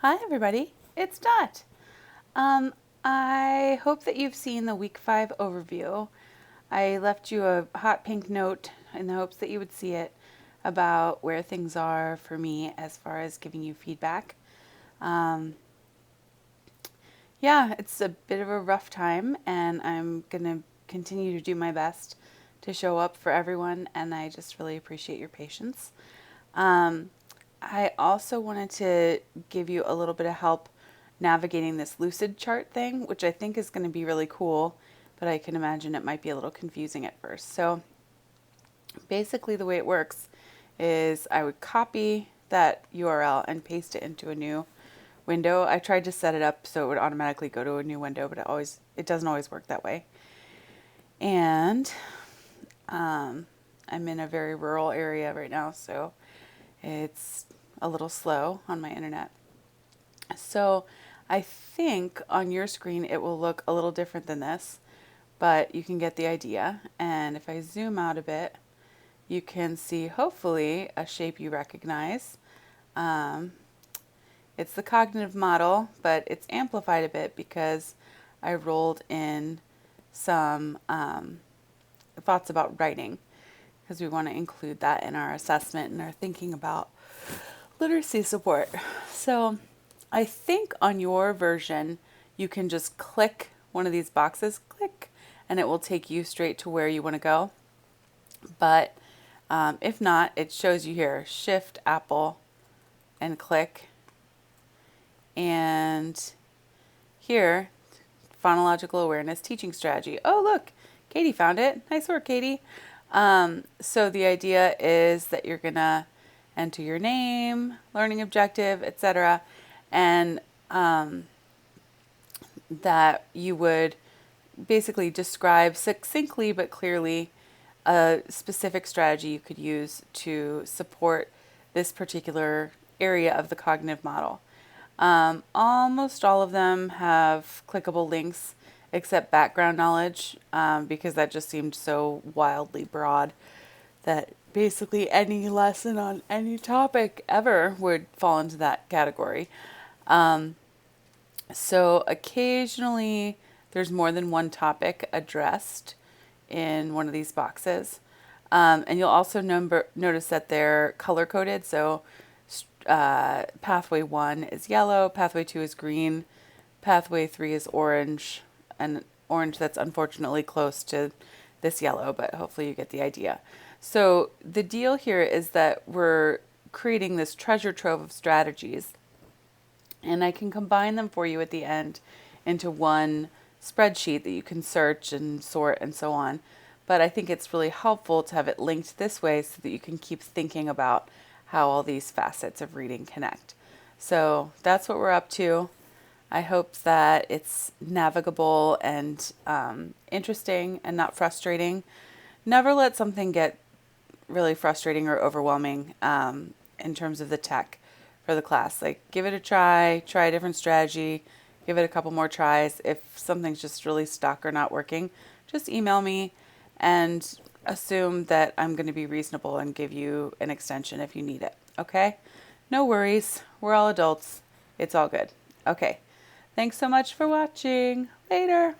Hi everybody, it's Dot. I hope that you've seen the week 5 overview. I left you a hot pink note in the hopes that you would see it about where things are for me as far as giving you feedback. Yeah, it's a bit of a rough time and I'm going to continue to do my best to show up for everyone, and I just really appreciate your patience. I also wanted to give you a little bit of help navigating this lucidchart thing, which I think is going to be really cool, but I can imagine it might be a little confusing at first. So basically the way it works is I would copy that URL and paste it into a new window. I tried to set it up so it would automatically go to a new window, but it doesn't always work that way. And I'm in a very rural area right now, so it's a little slow on my internet. So I think on your screen it will look a little different than this, but you can get the idea. And if I zoom out a bit, you can see hopefully a shape you recognize. It's the cognitive model, but it's amplified a bit because I rolled in some thoughts about writing, because we want to include that in our assessment and our thinking about literacy support. So I think on your version, you can just click one of these boxes, click, and it will take you straight to where you want to go. But if not, it shows you here, Shift Apple and click. And here, phonological awareness teaching strategy. Oh, look, Katie found it. Nice work, Katie. So the idea is that you're going to enter your name, learning objective, etc., and that you would basically describe succinctly but clearly a specific strategy you could use to support this particular area of the cognitive model. Almost all of them have clickable links except background knowledge, because that just seemed so wildly broad that basically any lesson on any topic ever would fall into that category. So occasionally there's more than one topic addressed in one of these boxes. And you'll also notice that they're color coded. So pathway 1 is yellow, pathway 2 is green, pathway 3 is orange, and orange that's unfortunately close to this yellow, but hopefully you get the idea. So the deal here is that we're creating this treasure trove of strategies, and I can combine them for you at the end into one spreadsheet that you can search and sort and so on. But I think it's really helpful to have it linked this way so that you can keep thinking about how all these facets of reading connect. So that's what we're up to. I hope that it's navigable and interesting and not frustrating. Never let something get really frustrating or overwhelming in terms of the tech for the class. Like, give it a try a different strategy, give it a couple more tries. If something's just really stuck or not working, just email me and assume that I'm going to be reasonable and give you an extension if you need it. Okay? No worries. We're all adults. It's all good. Okay. Thanks so much for watching. Later.